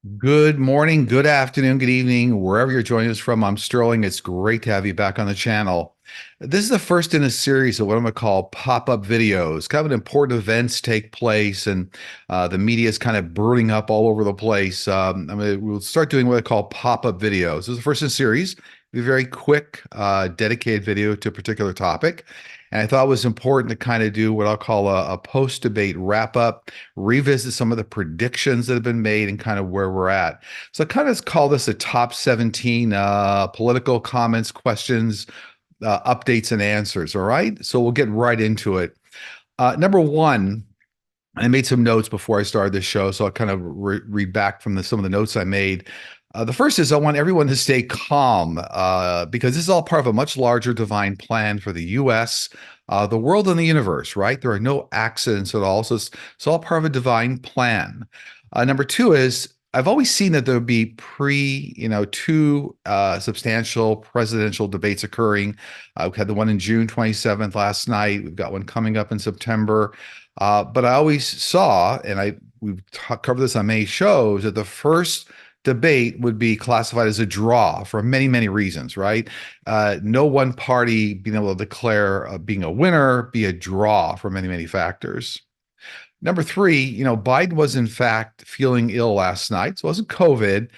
Good morning, good afternoon, good evening, wherever you're joining us from. I'm Sterling. It's great to have you back on the channel. This is the first in a series of what I'm going to call pop-up videos. Kind of important events take place, and the media is kind of burning up all over the place. We'll start doing what I call pop-up videos. This is the first in a series. It'll be a very quick, dedicated video to a particular topic. And I thought it was important to kind of do what I'll call a post-debate wrap-up, revisit some of the predictions that have been made and kind of where we're at. So I kind of call this a top 17 political comments, questions, updates, and answers. All right. So we'll get right into it. Number one, I made some notes before I started this show, so I'll kind of read back from some of the notes I made. The first is I want everyone to stay calm because this is all part of a much larger divine plan for the U.S., the world, and the universe, right? There are no accidents at all. So it's all part of a divine plan. Number two is I've always seen that there would be two substantial presidential debates occurring. We had the one in June 27th last night. We've got one coming up in September. But I always saw, and we've covered this on many shows, that the first debate would be classified as a draw for many, many reasons, right? No one party being able to declare being a winner, be a draw for many, many factors. Number three, Biden was in fact feeling ill last night. So it wasn't COVID,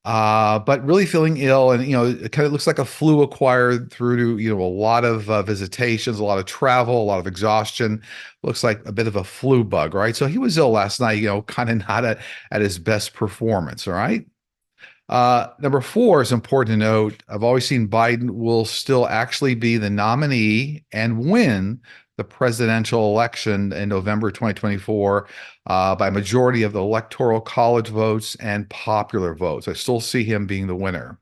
but really feeling ill. And, it kind of looks like a flu acquired through to, a lot of visitations, a lot of travel, a lot of exhaustion. Looks like a bit of a flu bug, right? So he was ill last night, kind of not at his best performance, all right? Number four is important to note. I've always seen Biden will still actually be the nominee and win the presidential election in November 2024 by majority of the electoral college votes and popular votes. I still see him being the winner.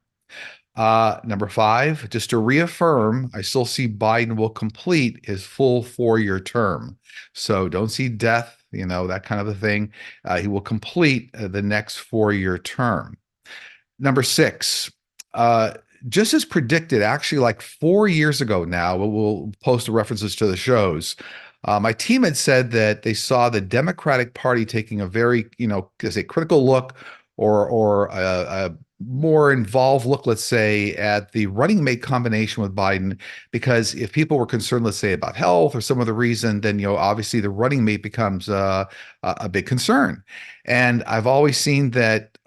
Number five, just to reaffirm, I still see Biden will complete his full 4-year term. So don't see death, that kind of a thing. He will complete the next 4-year term. Number six, just as predicted, actually, like 4 years ago now, we'll post the references to the shows. My team had said that they saw the Democratic Party taking a very, as a critical look or a more involved look, let's say, at the running mate combination with Biden, because if people were concerned, let's say, about health or some other reason, then obviously the running mate becomes a big concern. And I've always seen that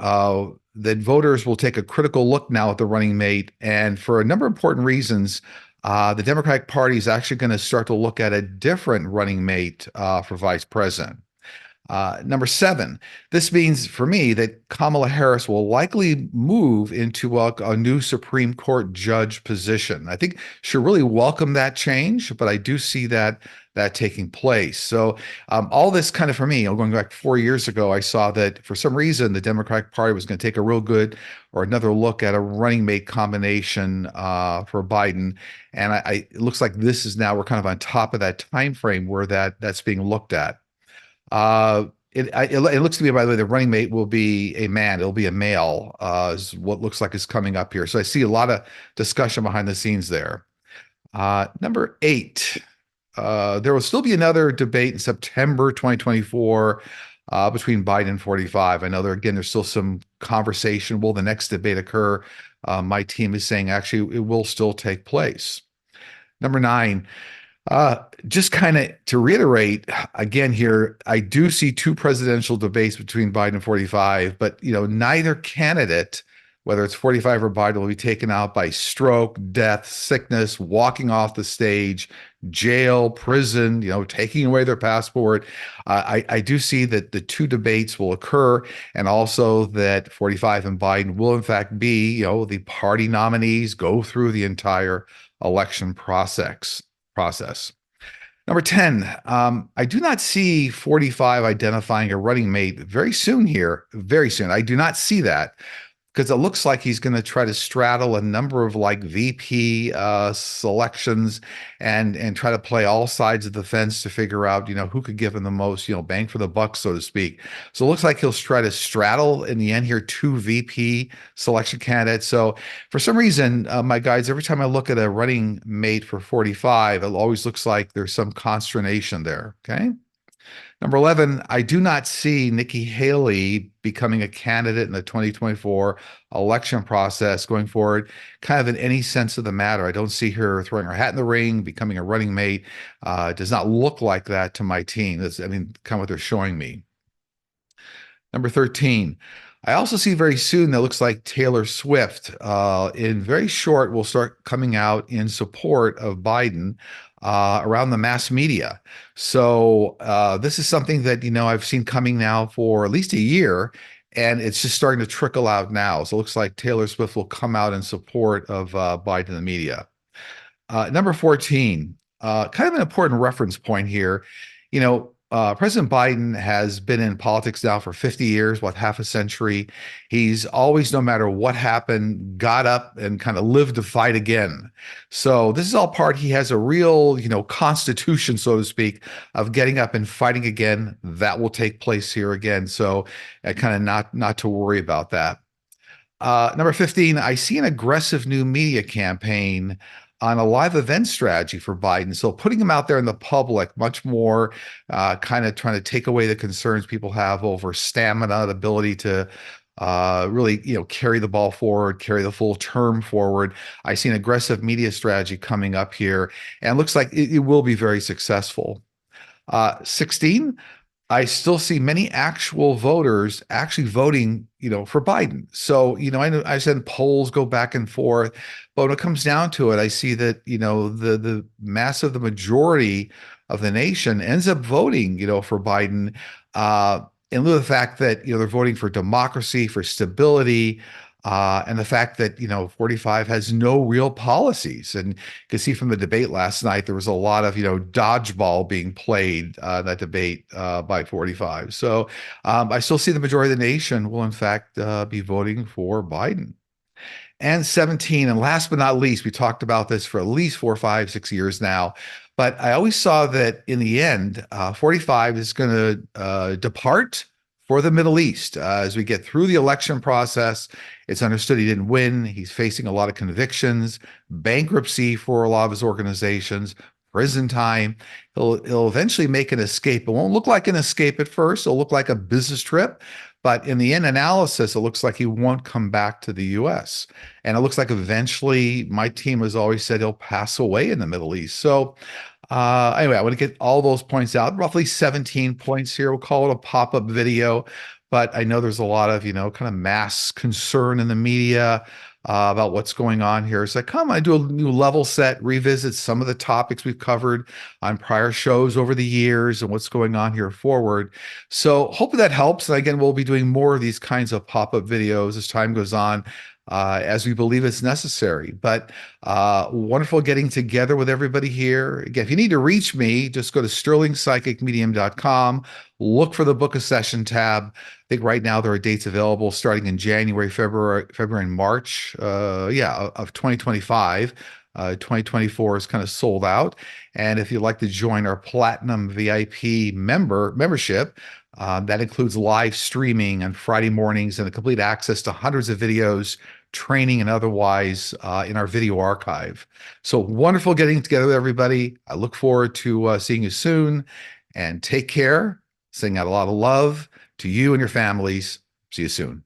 voters will take a critical look now at the running mate. And for a number of important reasons, the Democratic Party is actually going to start to look at a different running mate for vice president. Number seven, this means for me that Kamala Harris will likely move into a new Supreme Court judge position. I think she'll really welcome that change, but I do see that taking place. So all this kind of for me, going back 4 years ago, I saw that for some reason the Democratic Party was going to take a real good or another look at a running mate combination for Biden, and it looks like this is now we're kind of on top of that time frame where that's being looked at. It looks to me, by the way, the running mate will be a man. It'll be a male, is what looks like is coming up here. So I see a lot of discussion behind the scenes there. Number eight, there will still be another debate in September 2024 between Biden and 45. I know there's still some conversation. Will the next debate occur? My team is saying actually it will still take place. Number nine, just kind of to reiterate again here, I do see two presidential debates between Biden and 45, but neither candidate, whether it's 45 or Biden, will be taken out by stroke, death, sickness, walking off the stage, jail, prison, taking away their passport. I do see that the two debates will occur, and also that 45 and Biden will in fact be, the party nominees, go through the entire election process. Number 10, I do not see 45 identifying a running mate very soon here, very soon. I do not see that because it looks like he's going to try to straddle a number of like VP selections and try to play all sides of the fence to figure out, who could give him the most, bang for the buck, so to speak. So it looks like he'll try to straddle in the end here two VP selection candidates. So for some reason, my guys, every time I look at a running mate for 45, it always looks like there's some consternation there. Okay. Number 11, I do not see Nikki Haley becoming a candidate in the 2024 election process going forward, kind of in any sense of the matter. I don't see her throwing her hat in the ring, becoming a running mate. It does not look like that to my team. That's, I mean, kind of what they're showing me. Number 13. I also see very soon that looks like Taylor Swift, in very short, will start coming out in support of Biden around the mass media. So this is something that, I've seen coming now for at least a year, and it's just starting to trickle out now. So it looks like Taylor Swift will come out in support of Biden in the media. Number 14, kind of an important reference point here. President Biden has been in politics now for 50 years, what, half a century. He's always, no matter what happened, got up and kind of lived to fight again. So this is all part, he has a real, constitution, so to speak, of getting up and fighting again. That will take place here again. So kind of not to worry about that. Number 15, I see an aggressive new media campaign on a live event strategy for Biden. So putting him out there in the public much more, kind of trying to take away the concerns people have over stamina, the ability to really, carry the ball forward, carry the full term forward. I see an aggressive media strategy coming up here, and it looks like it will be very successful. 16, I still see many actual voters actually voting, for Biden. So, I said polls go back and forth, but when it comes down to it, I see that, the majority of the nation ends up voting, for Biden, in lieu of the fact that, they're voting for democracy, for stability, and the fact that, 45 has no real policies. And you can see from the debate last night, there was a lot of, dodgeball being played that debate by 45. So I still see the majority of the nation will, in fact, be voting for Biden. And 17, and last but not least, we talked about this for at least 4, 5, 6 years now. But I always saw that in the end, 45 is going to depart for the Middle East. As we get through the election process, it's understood he didn't win. He's facing a lot of convictions, bankruptcy for a lot of his organizations, prison time. He'll eventually make an escape. It won't look like an escape at first. It'll look like a business trip. But in the end analysis, it looks like he won't come back to the US. And it looks like eventually, my team has always said he'll pass away in the Middle East. So anyway, I want to get all those points out, roughly 17 points here. We'll call it a pop-up video, but I know there's a lot of, kind of mass concern in the media about what's going on here. So I do a new level set, revisit some of the topics we've covered on prior shows over the years and what's going on here forward. So hopefully that helps. And again, we'll be doing more of these kinds of pop-up videos as time goes on, as we believe it's necessary. But wonderful getting together with everybody here. Again, if you need to reach me, just go to sterlingpsychicmedium.com, look for the book a session tab. I think right now there are dates available starting in January, February, and March, of 2025. 2024 is kind of sold out. And if you'd like to join our Platinum VIP membership, that includes live streaming on Friday mornings and the complete access to hundreds of videos, training, and otherwise in our video archive. So wonderful getting together with everybody. I look forward to seeing you soon, and take care. Sending out a lot of love to you and your families. See you soon.